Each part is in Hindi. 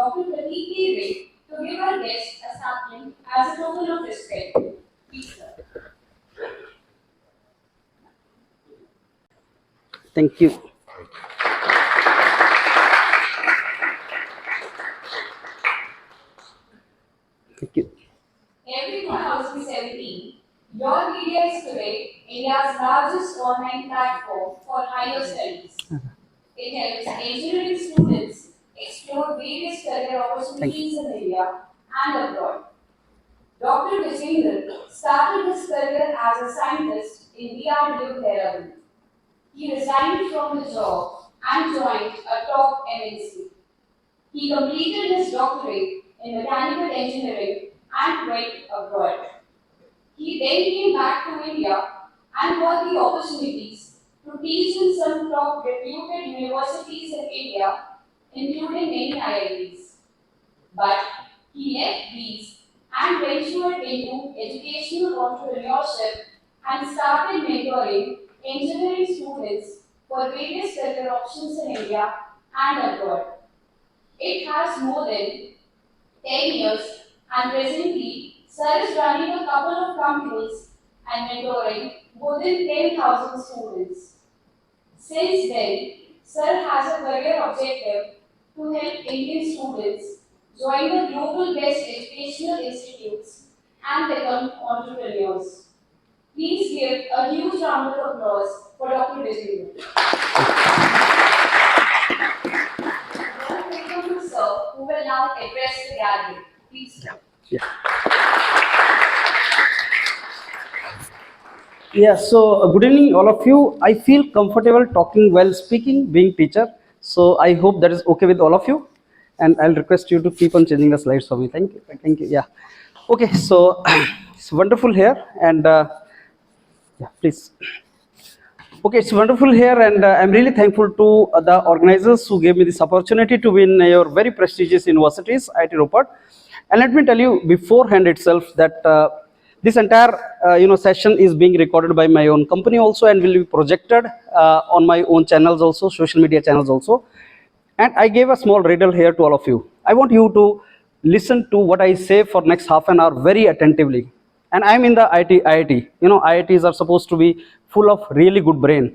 Dr. Pradeep Ray to give our guest a sapling as a token of respect. Please, sir. Thank you. Thank you. Every 2017, your media is today India's largest online platform for higher studies. It helps engineering students explore various career opportunities in India and abroad. Dr. Vijayendran started his career as a scientist in DRDO, Dehradun. He resigned from the job and joined a top MNC. He completed his doctorate in mechanical engineering and went abroad. He then came back to India and got the opportunities to teach in some top reputed universities in India, including many IITs. But he left these and ventured into educational entrepreneurship and started mentoring engineering students for various career options in India and abroad. It has more than 10 years and presently Sir is running a couple of companies and mentoring more than 10,000 students. Since then, Sir has a career objective to help Indian students join the global best educational institutes and become entrepreneurs. Please give a huge round of applause for Dr. Vijay. Welcome to Sir, who will now address the gathering. Please. Yeah, so good evening, all of you. I feel comfortable talking while speaking, being teacher. So I hope that is okay with all of you. And I'll request you to keep on changing the slides for me. Thank you. Thank you. Yeah. Okay, so it's wonderful here. And yeah, please. Okay, it's wonderful here. And I'm really thankful to the organizers who gave me this opportunity to win your very prestigious universities, IIT Ropar. And let me tell you beforehand itself that this entire session is being recorded by my own company also and will be projected on my own channels also, social media channels also. And I gave a small riddle here to all of you. I want you to listen to what I say for next half an hour very attentively. And I'm in the IIT. You know, IITs are supposed to be full of really good brain.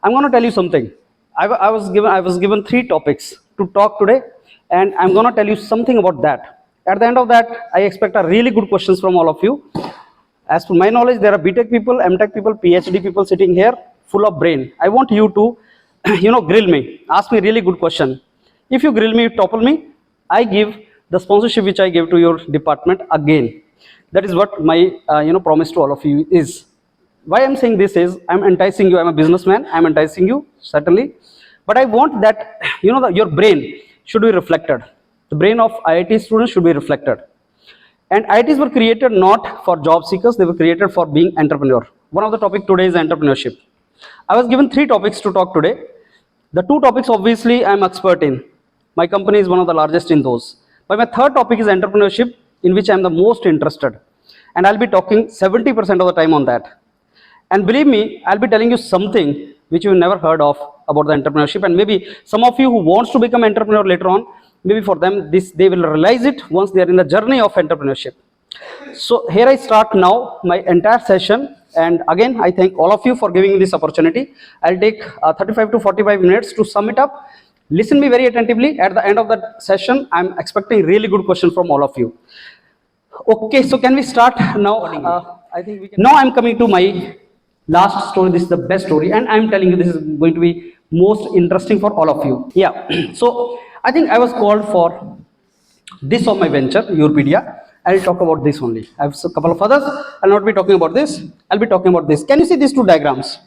I'm going to tell you something. I was given 3 topics to talk today, and I'm going to tell you something about that. At the end of that, I expect a really good questions from all of you. As per my knowledge, there are BTech people, MTech people, PhD people sitting here, full of brain. I want you to, grill me. Ask me really good question. If you grill me, topple me, I give the sponsorship which I give to your department again. That is what my, promise to all of you is. Why I'm saying this is, I'm enticing you. I'm a businessman. I'm enticing you, certainly. But I want that, your brain should be reflected. The brain of IIT students should be reflected. And IITs were created not for job seekers, they were created for being entrepreneur. One of the topic today is entrepreneurship. I was given 3 topics to talk today. The 2 topics obviously I'm expert in. My company is one of the largest in those. But my 3rd topic is entrepreneurship, in which I'm the most interested. And I'll be talking 70% of the time on that. And believe me, I'll be telling you something which you've never heard of about the entrepreneurship. And maybe some of you who wants to become entrepreneur later on, maybe for them, they will realize it once they are in the journey of entrepreneurship. So here I start now my entire session. And again, I thank all of you for giving me this opportunity. I'll take 35 to 45 minutes to sum it up. Listen me very attentively. At the end of the session, I'm expecting really good questions from all of you. Okay, so can we start now? I think we can. Now I'm coming to my last story. This is the best story. And I'm telling you, this is going to be most interesting for all of you. Yeah, so I think I was called for this on my venture, Europedia. I'll talk about this only. I have a couple of others. I'll not be talking about this. I'll be talking about this. Can you see these 2 diagrams?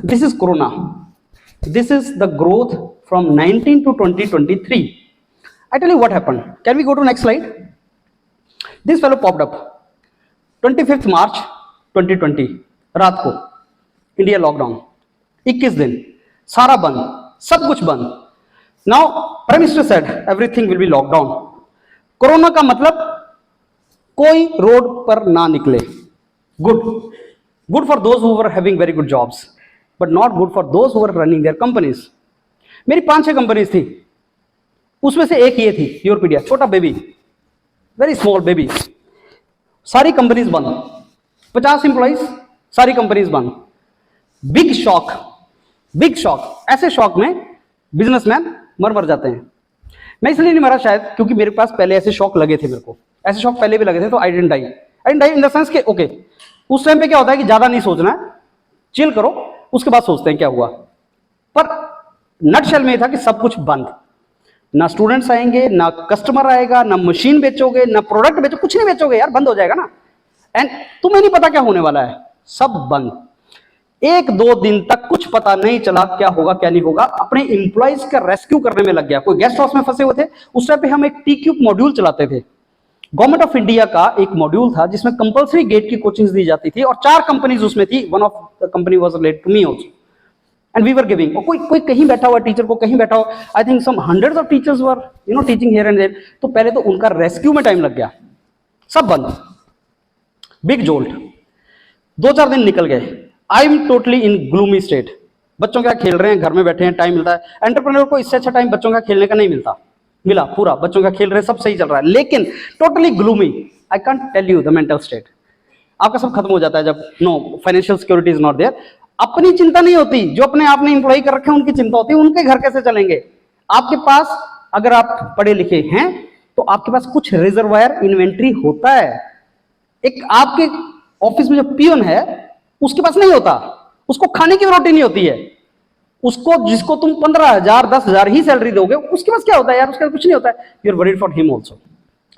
This is Corona. This is the growth from 19 to 2023. I tell you what happened. Can we go to next slide? This fellow popped up. 25th March 2020. रात को इंडिया लॉकडाउन 21 दिन सारा बंद सब कुछ बंद. Now prime minister said everything will be lockdown. Corona का मतलब कोई रोड पर ना निकले. Good for those who were having very good jobs but not good for those who were running their companies. मेरी 5-6 कंपनीज थी. उसमें से एक ये थी योरपीडिया, छोटा बेबी, वेरी स्मॉल बेबी। सारी कंपनीज बंद, 50 एम्प्लॉइज, सारी कंपनीज बंद। Big shock, big shock. ऐसे शॉक में बिजनेसमैन मर जाते हैं। मैं इसलिए नहीं मरा शायद क्योंकि मेरे पास पहले ऐसे शॉक लगे थे, मेरे को ऐसे शॉक पहले भी लगे थे, तो I didn't die in the sense के ओके, उस टाइम पे क्या होता है कि ज्यादा नहीं सोचना है, चिल करो, उसके बाद सोचते हैं क्या हुआ। पर नटशेल में ये था कि सब कुछ बंद, ना स्टूडेंट्स आएंगे, ना कस्टमर आएगा, ना मशीन बेचोगे, ना प्रोडक्ट बेचो, कुछ नहीं बेचोगे यार, बंद हो जाएगा ना। एंड तुम्हें नहीं पता क्या होने वाला है, सब बंद। 1-2 दिन तक कुछ पता नहीं चला क्या होगा क्या नहीं होगा। अपने एम्प्लॉइज का रेस्क्यू करने में लग गया। कोई गेस्ट हाउस में फंसे हुए थे, उस टाइम पे हम एक टी-क्यूब मॉड्यूल चलाते थे। गवर्नमेंट ऑफ इंडिया का एक मॉड्यूल था जिसमें कंपलसरी गेट की कोचिंग दी जाती थी और 4 कंपनीज उसमें थी। One of the company was related to me also and we were giving. कोई कहीं बैठा हुआ टीचर को कहीं बैठा हुआ, I think some hundreds of teachers were teaching here and there. तो पहले तो उनका रेस्क्यू में टाइम लग गया, सब बंद, बिग जोल्ट। 2-4 दिन निकल गए, I am totally in gloomy state. बच्चों क्या खेल रहे हैं, घर में बैठे हैं, टाइम मिलता है। एंटरप्रेन्योर को इससे अच्छा टाइम बच्चों का खेलने का नहीं मिला पूरा, बच्चों का खेल रहे हैं, सब सही चल रहा है, लेकिन totally gloomy. I can't tell you the mental state. आपका सब खत्म हो जाता है जब no financial security is not there. अपनी चिंता नहीं होती, जो अपने आपने इंप्लॉय कर रखे हैं उनकी चिंता होती है, उनके घर कैसे चलेंगे। आपके पास अगर आप पढ़े लिखे हैं तो आपके पास कुछ रिजर्वायर इन्वेंट्री होता है। एक आपके ऑफिस में जो पियन है उसके पास नहीं होता, उसको खाने की रोटी नहीं होती है, उसको जिसको तुम 15,000 10,000 ही सैलरी दोगे उसके पास क्या होता है यार, उसके पास कुछ नहीं होता है। You are worried for him also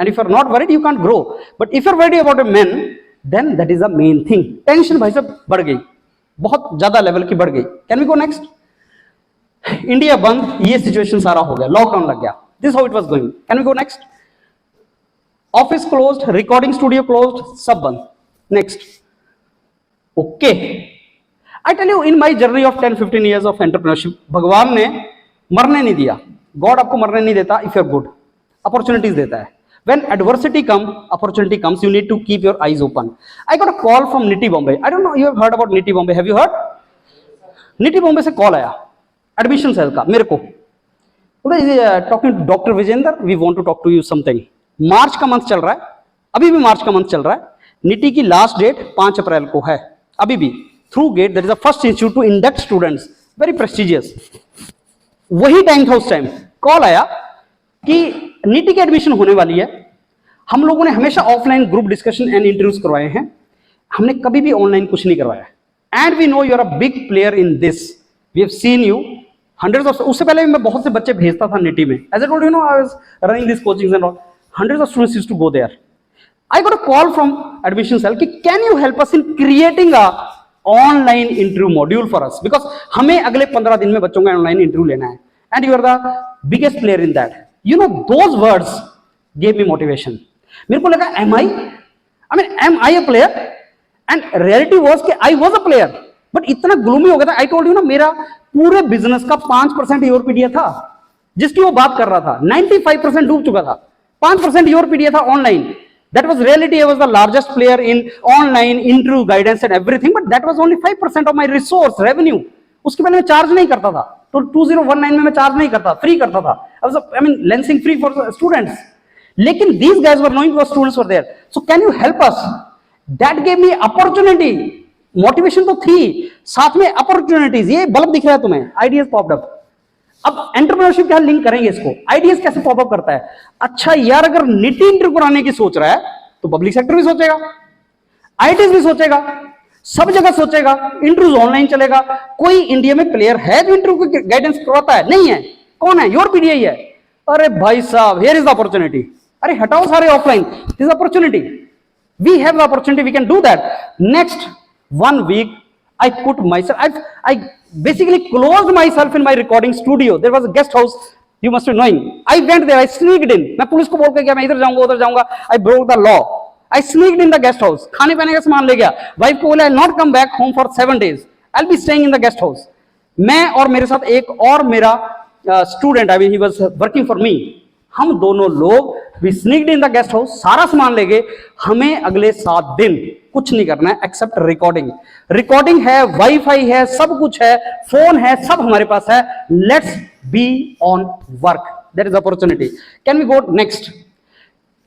and if you are not worried you can't grow, but if you are worried about a man then that is the main thing. Tension भाई साहब बढ़ गई, बहुत ज्यादा लेवल की बढ़ गई। Can we go next? India बंद, ये सिचुएशन सारा हो गया, लॉकडाउन लग गया, this how it was going. Can we go next? Office closed, recording studio closed, सब बंद। Next, okay, I tell you in my journey of 10-15 years of entrepreneurship, भगवान ने मरने नहीं दिया। गॉड आपको मरने नहीं देता if you are good, opportunities देता है। When adversity opportunity comes, you need to keep your eyes open. I got a call from NITI Bombay. I don't know you have heard about NITI Bombay. Have you heard? NITI Bombay से कॉल आया एडमिशन सेल का मेरे को, talking to doctor Vijendra, we want to talk to you something. March का मंथ चल रहा है, अभी भी मार्च का मंथ चल रहा है। निटी की लास्ट डेट 5 अप्रैल को है, अभी भी through GATE that is the first institute to induct students, very prestigious. वही टाइम था, उस टाइम कॉल आया कि नीटी की एडमिशन होने वाली है। हम लोगों ने हमेशा offline group discussion and interviews करवाए हैं, हमने कभी भी ऑनलाइन कुछ नहीं करवाया। And we know you are a big player in this, we have seen you hundreds of, उससे पहले मैं बहुत से बच्चे भेजता था नीटी में, as I told you know I was running this coachings and all, hundreds of students used to go there. I got a call from admission cell कि can you help us in creating a online interview module for us, because हमें अगले 15 दिन में बच्चों का ऑनलाइन इंटरव्यू लेना है and you are the biggest player in that. You know those words gave me motivation. मेरे को लगा am I a player? And reality was कि I was a player, but इतना gloomy हो गया था। I told you ना, मेरा पूरे बिजनेस का 5% योरपीडिया था, जिसकी वो बात कर रहा था। 95% डूब चुका था, 5% योरपीडिया था online. That was reality. I was the largest player in online interview guidance and everything, but that was only 5% of my resource revenue. उसके पहले मैं चार्ज नहीं करता था, तो 2019 में मैं चार्ज नहीं करता, फ्री करता था। I mean lancing free for students. लेकिन these guys were knowing what students were there. So can you help us? That gave me opportunity. Motivation तो थी, साथ में opportunities. ये बल्ब दिख रहा है तुम्हें, ideas popped up. अब एंटरप्रेन्योरशिप क्या लिंक करेंगे इसको, आइडियाज कैसे पॉपअप करता है। अच्छा यार, अगर निटी इंटरव्यू कराने की सोच रहा है तो पब्लिक सेक्टर भी सोचेगा, आईटीज भी सोचेगा, सब जगह सोचेगा, इंटरव्यूज ऑनलाइन चलेगा। कोई इंडिया में प्लेयर है जो इंटरव्यू की गाइडेंस करवाता है? नहीं है। कौन है? योरपीडिया ही है। अरे भाई साहब, हियर इज द अपॉर्चुनिटी। अरे हटाओ सारे offline, this opportunity, we have the opportunity, we can do that. Next 1 week I put myself, I basically closed myself in my recording studio. There was a guest house, you must be knowing. I went there, I sneaked in. मैं पुलिस को बोल के गया मैं इधर जाऊंगा उधर जाऊंगा, I broke the law. I sneaked in the guest house. खाने पीने का सामान ले गया, वाइफ को बोला I'll not come back home for 7 days. I'll be staying in the guest house. मैं और मेरे साथ एक और मेरा student, I mean he was working for me. हम दोनों लोग we sneaked in the guest house, सारा सामान ले गए। हमें अगले 7 दिन कुछ नहीं करना है एक्सेप्ट रिकॉर्डिंग। रिकॉर्डिंग है, वाईफाई है, सब कुछ है, फोन है, सब हमारे पास है। Let's be on work, that is opportunity. Can we go next?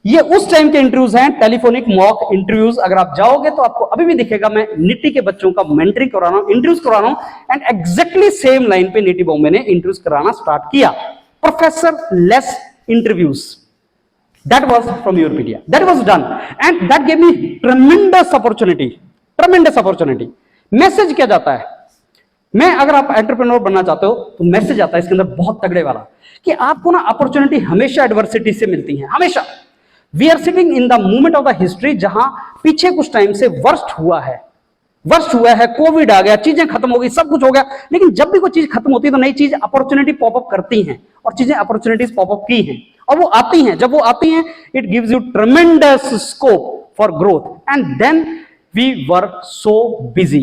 ये उस टाइम के इंटरव्यूज हैं, टेलीफोनिक मॉक इंटरव्यूज। अगर आप जाओगे तो आपको अभी भी दिखेगा, मैं निटी के बच्चों का मेंटरिंग करा रहा हूं, इंटरव्यूज करा रहा हूं, एंड एग्जैक्टली सेम लाइन पे निटी बॉम्बे ने इंटरव्यूज कराना स्टार्ट किया। Professor less interviews, that was from your media, that was done, and that gave me tremendous opportunity। Message क्या जाता है, मैं अगर आप एंटरप्रेन्योर बनना चाहते हो तो मैसेज आता है इसके अंदर बहुत तगड़े वाला, कि आपको ना अपॉर्चुनिटी हमेशा एडवर्सिटी से मिलती है, हमेशा। We are sitting in the moment of the history जहां पीछे कुछ टाइम से वर्स्ट हुआ है, कोविड आ गया, चीजें खत्म हो गई, सब कुछ हो गया, लेकिन जब भी कोई चीज खत्म होती है तो नई चीज अपॉर्चुनिटी पॉपअप करती हैं, और चीजें अपॉर्चुनिटीज पॉपअप की हैं, और वो आती हैं। जब वो आती हैं, it gives you tremendous scope for growth. And then we were so busy,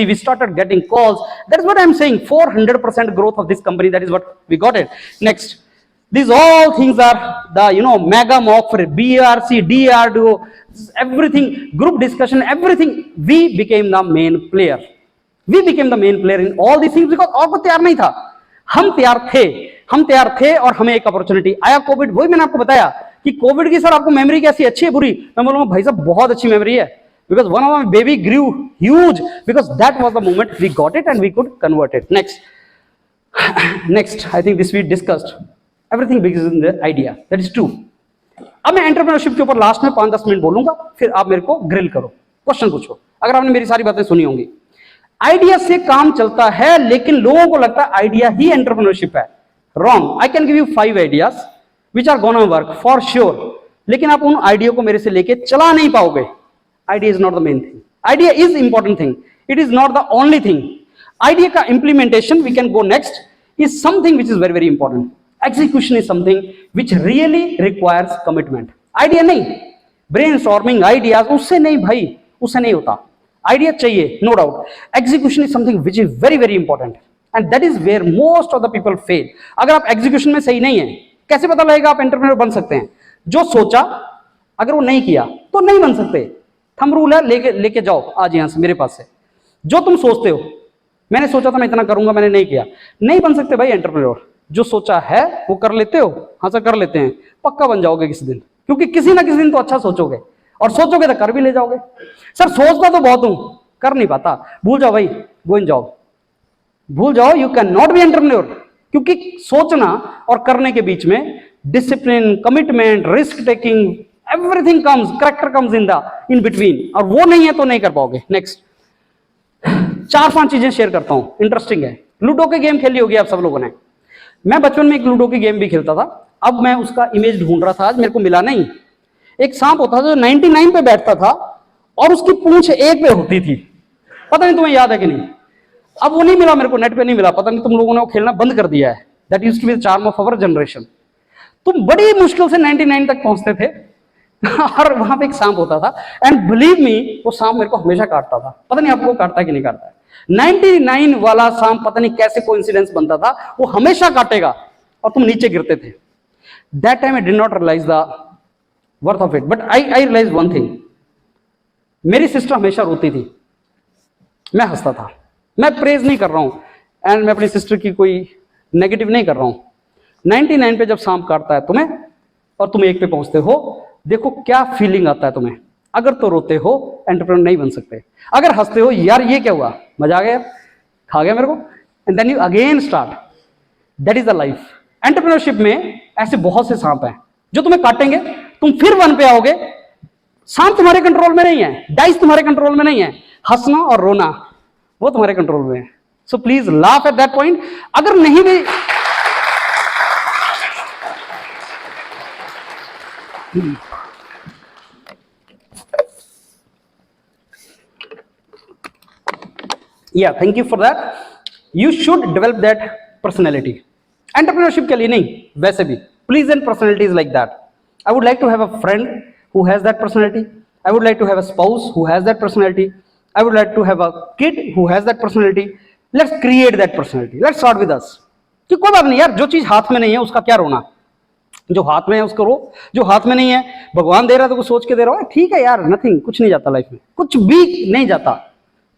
we started getting calls, that is what I'm saying, 400% growth of this company, that is what we got it. Next, these all things are the mega mock for BRC, DRDO, everything, group discussion, everything, we became the main player in all these things, because और कोई तैयार नहीं था, हम तैयार थे और हमें एक अपॉर्चुनिटी आया, कोविड। वही मैंने आपको बताया कि कोविड की सर आपको मेमोरी कैसी, अच्छी है बुरी? मैं बोलूंगा भाई साहब बहुत अच्छी मेमोरी है, because one of my baby grew huge, because that was the moment we got it and we could convert it. Next, I think this we discussed, everything begins in the idea, that is true। अब मैं एंटरप्रेन्योरशिप के ऊपर लास्ट में 5-10 मिनट बोलूंगा, फिर आप मेरे को ग्रिल करो, क्वेश्चन पूछो, अगर आपने मेरी सारी बातें सुनी होंगी। आइडिया से काम चलता है, लेकिन लोगों को लगता है आइडिया ही एंटरप्रेन्योरशिप है। Wrong. I can give you 5 ideas which are gonna work for sure, लेकिन आप उन आइडिया को मेरे से लेके चला नहीं पाओगे। Idea is not the main thing. Idea is important thing. It is not the only thing. Idea का implementation, we can go next, is something which is very very important. Execution is something which really requires commitment. Idea नहीं, brainstorming ideas उससे नहीं भाई, उससे नहीं होता। Idea चाहिए, no doubt. Execution is something which is very very important, and that is where most of the people fail. अगर आप execution में सही नहीं है, कैसे पता लगेगा आप एंटरप्रेन्योर बन सकते हैं? जो सोचा अगर वो नहीं किया तो नहीं बन सकते। थंब रूल है, लेके जाओ आज यहां से मेरे पास से। जो तुम सोचते हो, मैंने सोचा था मैं इतना करूंगा, मैंने नहीं किया, नहीं बन सकते भाई एंटरप्रेन्योर। जो सोचा है वो कर लेते हो, हाँ सर कर लेते हैं, पक्का बन जाओगे किसी दिन, क्योंकि किसी ना किसी दिन तो अच्छा सोचोगे, और सोचोगे तो कर भी ले जाओगे। सर सोचता तो बहुत हूं, कर नहीं पाता, भूल जाओ भाई, गो इन जॉब, भूल जाओ, you can not be entrepreneur. क्योंकि सोचना और करने के बीच में discipline, commitment, risk taking, everything comes, character comes in between, और वो नहीं है तो नहीं कर पाओगे। नेक्स्ट 4-5 चीजें शेयर करता हूं, इंटरेस्टिंग है। लूडो के गेम खेली होगी आप सब लोगों ने। मैं बचपन में एक लूडो की गेम भी खेलता था, अब मैं उसका इमेज ढूंढ रहा था, आज मेरे को मिला नहीं। एक सांप होता था जो 99 पे बैठता था और उसकी पूंछ 1 पे होती थी, पता नहीं तुम्हें याद है कि नहीं। अब वो नहीं मिला मेरे को, नेट पे नहीं मिला, पता नहीं तुम लोगों ने वो खेलना बंद कर दिया है। That used to be the charm of our generation. तुम बड़ी मुश्किल से 99 तक पहुंचते थे और वहां पे एक सांप होता था, एंड बिलीव मी वो सांप मेरे को हमेशा काटता था। पता नहीं आपको काटता है कि नहीं काटता है। 99 वाला सांप पता नहीं कैसे कोइंसिडेंस बनता था, वो हमेशा काटेगा और तुम नीचे गिरते थे। That time I did not realise the worth of it, but I realise one thing. मेरी सिस्टर हमेशा रोती थी, मैं हंसता था। मैं प्रेज नहीं कर रहा हूं, एंड मैं अपनी सिस्टर की कोई नेगेटिव नहीं कर रहा हूं। 99 पे जब सांप काटता है तुम्हें और तुम 1 पे पहुंचते हो, देखो क्या फीलिंग आता है तुम्हें। अगर तो रोते हो एंटरप्रेन्योर नहीं बन सकते, अगर हंसते हो यार ये क्या हुआ, मजा आ गया, खा गया मेरे को, and then you again start. That is the life. Entrepreneurship में ऐसे बहुत से सांप हैं जो तुम्हें काटेंगे, तुम फिर 1 पे आओगे। सांप तुम्हारे कंट्रोल में नहीं है, डाइस तुम्हारे कंट्रोल में नहीं है, हंसना और रोना वो तुम्हारे कंट्रोल में है। So please laugh at that point. अगर नहीं भी Yeah, thank you for that. You should develop that personality. Entrepreneurship के लिए नहीं, वैसे भी pleasant personalities like that. I would like to have a friend who has that personality. I would like to have a spouse who has that personality. I would like to have a kid who has that personality. Let's create that personality. Let's start with us. कि कोई बात नहीं यार, जो चीज हाथ में नहीं है उसका क्या रोना, जो हाथ में है उसको रो, जो हाथ में नहीं है भगवान दे रहा है तो कुछ सोच के दे रहा है, ठीक है यार, नथिंग, कुछ नहीं जाता लाइफ में, कुछ भी नहीं जाता,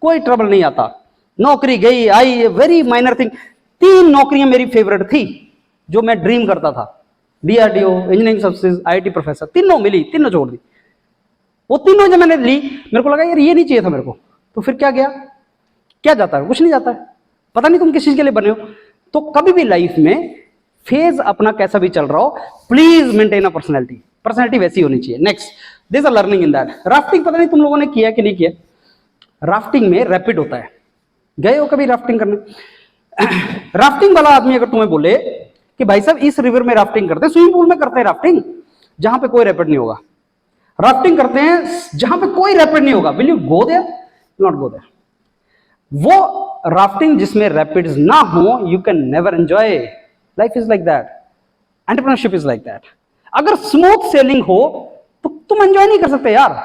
कोई ट्रबल नहीं आता। नौकरी गई आई, वेरी माइनर थिंग। 3 नौकरियां मेरी फेवरेट थी, जो मैं ड्रीम करता था, DRDO, engineering services, IIT professor, तीनों मिली, तीनों छोड़ दी। वो तीनों जब मैंने ली, मेरे को लगा यार ये नहीं चाहिए था मेरे को, तो फिर क्या गया, क्या जाता है, कुछ नहीं जाता है, पता नहीं तुम किस चीज के लिए बने हो। तो कभी भी लाइफ में फेज अपना कैसा भी चल रहा हो, please maintain a personality, personality वैसी होनी चाहिए। Next, this a learning in that. Rafting पता नहीं तुम लोगों ने किया कि नहीं किया, राफ्टिंग में रैपिड होता है, गए हो कभी राफ्टिंग करने? राफ्टिंग वाला आदमी अगर तुम्हें बोले कि भाई साहब इस रिवर में राफ्टिंग करते हैं, स्विमिंग पूल में करते हैं राफ्टिंग जहां पे कोई रैपिड नहीं होगा, राफ्टिंग करते हैं जहां पे कोई रैपिड नहीं होगा, will you go there? Not go there. वो राफ्टिंग जिसमें रैपिड्स ना हो, you can never enjoy. Life is like that, entrepreneurship is like that. अगर स्मूथ सेलिंग हो तो तुम एंजॉय नहीं कर सकते यार।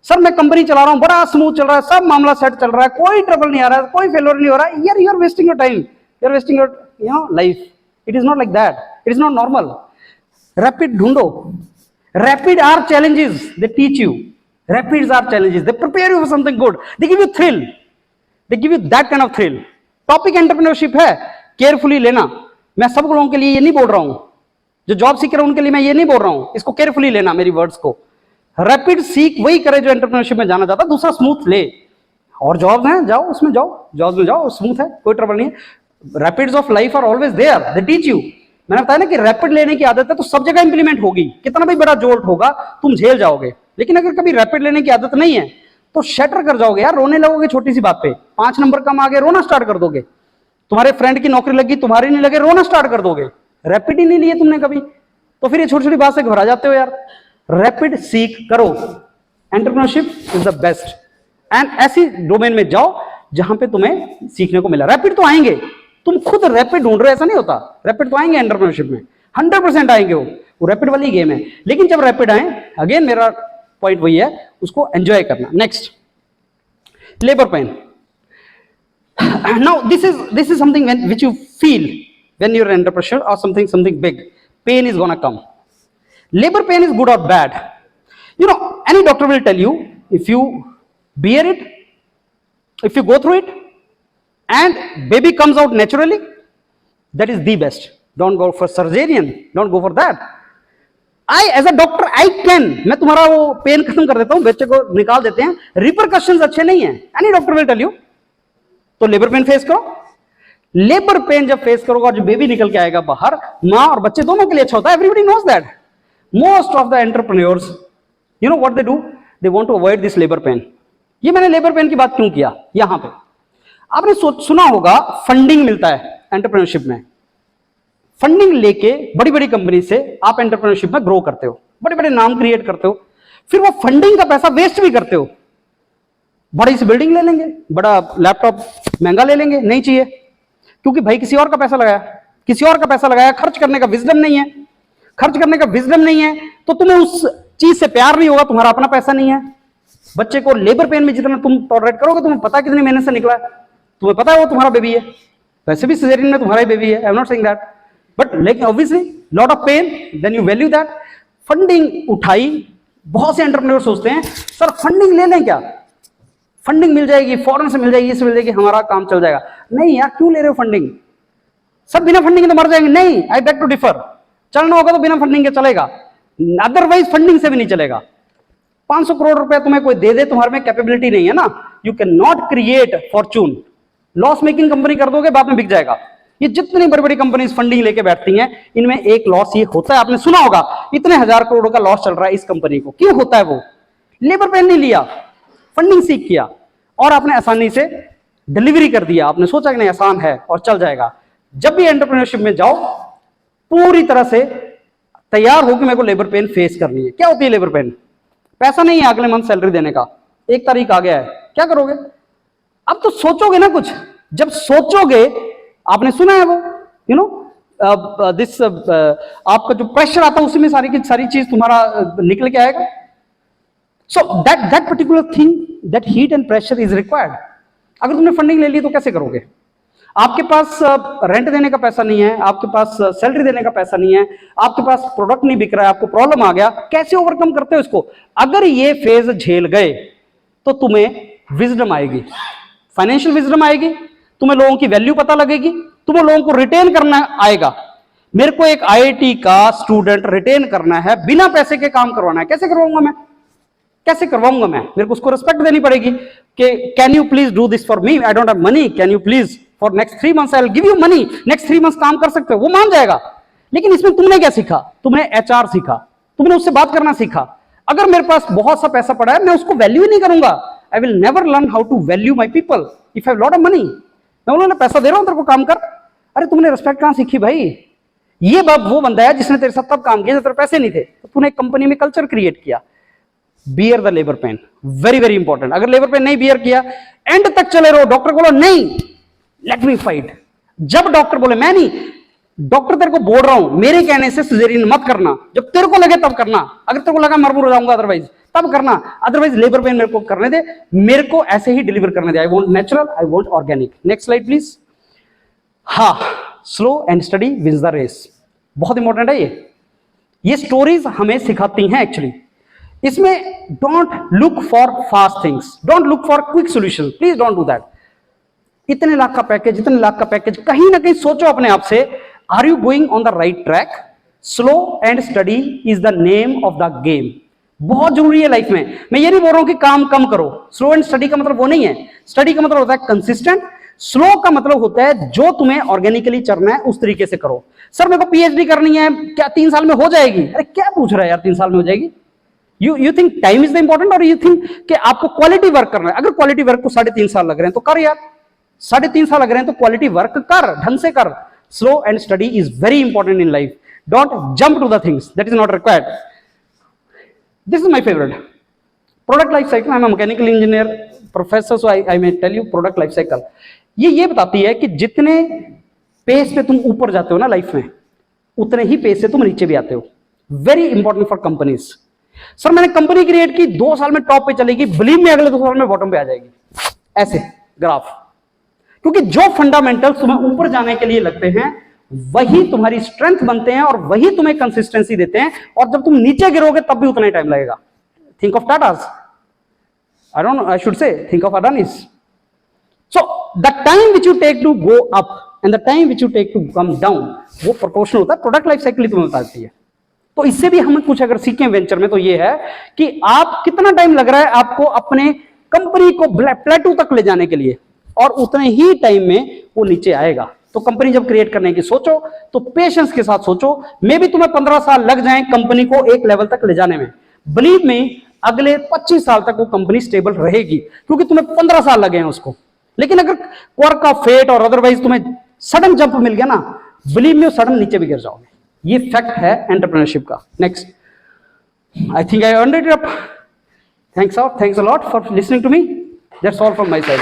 सर मैं कंपनी चला रहा हूं, बड़ा स्मूथ चल रहा है, सब मामला सेट चल रहा है, कोई ट्रबल नहीं आ रहा है, कोई फेलियर नहीं हो रहा है, यार you are wasting your time, you are wasting your life. It is not like that, it is not normal. Rapid ढूंढो, rapid are challenges, they teach you, rapids are challenges, they prepare you for something good, they give you thrill, they give you that kind of thrill. Topic entrepreneurship है, केयरफुली लेना। मैं सब लोगों के लिए ये नहीं बोल रहा हूं, जो जॉब सीकर उनके लिए मैं ये नहीं बोल रहा हूं, इसको केयरफुली लेना मेरी वर्ड्स को। रैपिड सीख वही करे जो एंटरप्रेन्योरशिप में जाना चाहता, दूसरा स्मूथ ले। और जॉब्स हैं, जाओ उसमें जाओ, जॉब्स में जाओ, स्मूथ है, कोई ट्रबल नहीं है। Rapids of life are always there, they teach you. मैंने बताया ना कि रैपिड लेने की आदत है तो सब जगह इंप्लीमेंट होगी, कितना भी बड़ा जोल्ट होगा तुम झेल जाओगे। लेकिन अगर कभी रैपिड लेने की आदत नहीं है तो शटर कर जाओगे यार, रोने लगोगे छोटी सी बात पे, 5 नंबर कम आगे रोना स्टार्ट कर दोगे। तुम्हारे फ्रेंड की नौकरी लगी, तुम्हारी नहीं लगे, रोना स्टार्ट कर दोगे। रैपिड ही नहीं लिए तुमने कभी, तो फिर ये छोटी छोटी बात से घबरा जाते हो यार। रैपिड सीख करो, entrepreneurship is the best. And ऐसी डोमेन में जाओ जहां पे तुम्हें सीखने को मिला। रैपिड तो आएंगे, तुम खुद रैपिड ढूंढ रहे हो ऐसा नहीं होता, रैपिड तो आएंगे एंटरप्रेन्योरशिप में, 100% आएंगे, वो रैपिड वाली गेम है। लेकिन जब रैपिड आए, अगेन मेरा पॉइंट वही है, उसको एंजॉय करना। Next, labour pain. Now this is something which you feel when you are under pressure और something big, pain is gonna come. Labor pain is good or bad. You know, any doctor will tell you, if you bear it, if you go through it, and baby comes out naturally, that is the best. Don't go for cesarean, don't go for that. As a doctor, I can, मैं तुम्हारा वो पेन खत्म कर देता हूँ, बच्चे को निकाल देते हैं, रिपरकशंस अच्छे नहीं है। Any doctor will tell you. तो लेबर पेन फेस करो। लेबर पेन जब फेस करोगे और जो बेबी निकल के आएगा बाहर, माँ और बच्चे दोनों के लिए अच्छा होता है। Everybody knows that. Most of the entrepreneurs, you know what they do? They want to avoid this labor pain. ये मैंने लेबर पेन की बात क्यों किया यहां पे? आपने सुना होगा फंडिंग मिलता है एंटरप्रेन्योरशिप में। फंडिंग लेके बड़ी बड़ी कंपनी से आप एंटरप्रेन्योरशिप में ग्रो करते हो, बड़े बड़े नाम क्रिएट करते हो, फिर वो फंडिंग का पैसा वेस्ट भी करते हो। बड़ी सी बिल्डिंग ले लेंगे, बड़ा लैपटॉप महंगा ले लेंगे, नहीं चाहिए, क्योंकि भाई किसी और का पैसा लगाया, किसी और का पैसा लगाया, खर्च करने का विजडम नहीं है। खर्च करने का विजडम नहीं है तो तुम्हें उस चीज से प्यार नहीं होगा, तुम्हारा अपना पैसा नहीं है। बच्चे को लेबर पेन में जितना तुम टॉलरेट करोगे, तुम्हें पता कितनी मेहनत से निकला है, तुम्हें पता है वो तुम्हारा बेबी है, वैसे भी सिजेरियन में तुम्हारा ही बेबी है, I am not saying that, but लेकिन obviously lot of pain, then you value that. Funding उठाई, बहुत से एंटरप्रेन्योर सोचते हैं सर फंडिंग ले लें क्या, फंडिंग मिल जाएगी, फॉरेन से मिल जाएगी, इससे मिल जाएगी, हमारा काम चल जाएगा। नहीं यार, क्यों ले रहे हो फंडिंग? सब बिना फंडिंग के तो मर जाएंगे। नहीं, आई बैक टू डिफर। चलना होगा तो बिना फंडिंग के चलेगा, अदरवाइज फंडिंग से भी नहीं चलेगा। 500 करोड़ रुपया तुम्हें कोई दे दे, तुम्हारे में कैपेबिलिटी नहीं है ना, you can not create Fortune. Loss making company कर दोगे, बाद में बिक जाएगा। ये जितनी बड़ी बड़ी कंपनीज फंडिंग लेके बैठती हैं, इनमें एक लॉस ये होता है, आपने सुना होगा, इतने 1000 करोड़ का लॉस चल रहा है इस कंपनी को। क्यों होता है? वो लेबर पेन नहीं लिया, फंडिंग सीख किया और आपने आसानी से डिलीवरी कर दिया। आपने सोचा कि नहीं आसान है और चल जाएगा। जब भी एंटरप्रेन्योरशिप में जाओ, पूरी तरह से तैयार हो कि मेरे को लेबर पेन फेस करनी है। क्या होती है लेबर पेन? पैसा नहीं है अगले मंथ सैलरी देने का, 1 तारीख आ गया है, क्या करोगे? अब तो सोचोगे ना कुछ। जब सोचोगे, आपने सुना है वो यू नो दिस आपका जो प्रेशर आता है उसी में सारी की सारी चीज तुम्हारा निकल के आएगा। So that particular thing, that heat and pressure is required. अगर तुमने फंडिंग ले ली तो कैसे करोगे? आपके पास रेंट देने का पैसा नहीं है, आपके पास सैलरी देने का पैसा नहीं है, आपके पास प्रोडक्ट नहीं बिक रहा है, आपको प्रॉब्लम आ गया, कैसे ओवरकम करते हो इसको? अगर ये फेज झेल गए तो तुम्हें विजडम आएगी, फाइनेंशियल विजडम आएगी, तुम्हें लोगों की वैल्यू पता लगेगी, तुम्हें लोगों को रिटेन करना आएगा। मेरे को एक आईआईटी का स्टूडेंट रिटेन करना है, बिना पैसे के काम करवाना है, कैसे करवाऊंगा मैं? कैसे करवाऊंगा मैं? मेरे को उसको रिस्पेक्ट देनी पड़ेगी कि can you please do this for me, I don't have money, can you please for next 3 months I will give you money, next 3 months काम कर सकते हो, वो मान जाएगा। लेकिन इसमें तुमने क्या सीखा? तुमने एचआर सीखा, तुमने उससे बात करना सीखा। अगर मेरे पास बहुत सा पैसा पड़ा है, मैं उसको वैल्यू ही नहीं करूंगा। I will never learn how to value my people if I have lot of money. मैं बोलूंगा पैसा दे रहा हूं तेरे को, काम कर। अरे तुमने रिस्पेक्ट कहां सीखी भाई? ये बात वो बंदा है जिसने तेरे साथ तब काम किया जब तेरे पैसे नहीं थे, तो तूने एक कंपनी में कल्चर क्रिएट किया। Bear the labour pain, very very important. अगर लेबर पेन नहीं बियर किया, एंड तक चले रहो। डॉक्टर बोलो नहीं, लेट मी फाइट। जब डॉक्टर बोले मैं नहीं, डॉक्टर तेरे को बोल रहा हूं, मेरे कहने से सिजेरियन मत करना, जब तेरे को लगे तब करना। अगर तेरे को लगा मरबूर हो जाऊंगा अदरवाइज, तब करना। अदरवाइज लेबर पेन मेरे को करने दे, मेरे को ऐसे ही डिलीवर करने दे। I want natural, I want organic. Next slide please. हाँ, slow and steady wins the race, बहुत इंपॉर्टेंट है ये स्टोरीज हमें सिखाती हैं एक्चुअली। इसमें don't look for fast things, don't look for quick solution, please don't do that. इतने लाख का पैकेज, इतने लाख का पैकेज, कहीं ना कहीं सोचो अपने आप से, are you going on the right track? Slow and steady is the name of the game. बहुत जरूरी है लाइफ में। मैं ये नहीं बोल रहा हूं कि काम कम करो, स्लो एंड स्टडी का मतलब वो नहीं है। स्टडी का मतलब होता है कंसिस्टेंट, स्लो का मतलब होता है जो तुम्हें ऑर्गेनिकली चलना है उस तरीके से करो। सर मेरे को पीएचडी करनी है, क्या 3 साल में हो जाएगी? अरे क्या पूछ रहा है यार, 3 साल में हो जाएगी? You think time is the important, और यू थिंक कि आपको क्वालिटी वर्क करना है। अगर क्वालिटी वर्क को 3.5 साल लग रहे हैं तो कर यार, 3.5 साल लग रहे हैं तो क्वालिटी वर्क कर, ढंग से कर। Slow and steady is very important in life. Don't jump to the things that is not required. This is my favourite, product life cycle. I am a mechanical engineer professor, so I may tell you product life cycle. ये बताती है कि जितने पेस पे तुम ऊपर जाते हो ना लाइफ में, उतने ही पेस से तुम नीचे भी आते हो। Very important for companies. Sir मैंने कंपनी क्रिएट की, 2 साल में टॉप पे चलेगी, बिलीव में अगले 2 साल में बॉटम पे आ जाएगी, ऐसे ग्राफ। क्योंकि जो फंडामेंटल्स तुम्हें ऊपर जाने के लिए लगते हैं वही तुम्हारी स्ट्रेंथ बनते हैं और वही तुम्हें कंसिस्टेंसी देते हैं। और जब तुम नीचे गिरोगे तब भी उतना ही टाइम लगेगा। Think of Tatas, I should say think of Adanis. So the time which you take to go up and the time which you take to come down, वो प्रोपोर्शनल होता है। प्रोडक्ट लाइफ साइकिल तुम्हें बताती है। तो इससे भी हम कुछ अगर सीखें वेंचर में तो ये है कि आप कितना टाइम लग रहा है आपको अपने कंपनी को प्लेटू तक ले जाने के लिए, और उतने ही टाइम में वो नीचे आएगा। तो कंपनी जब क्रिएट करने की सोचो तो पेशेंस के साथ सोचो। मे भी तुम्हें 15 साल लग जाए कंपनी को एक लेवल तक ले जाने में, बिलीव मी अगले 25 साल तक वो कंपनी स्टेबल रहेगी, क्योंकि तुम्हें 15 साल लगे हैं उसको। लेकिन अगर क्वर्क ऑफ फेट और अदरवाइज तुम्हें सडन जंप मिल गया ना, बिलीव मी सडन नीचे भी गिर जाओगे। ये फैक्ट है एंटरप्रेन्योरशिप का। Next, I think I under it up. Thanks a lot for listening to me. That's all from my side.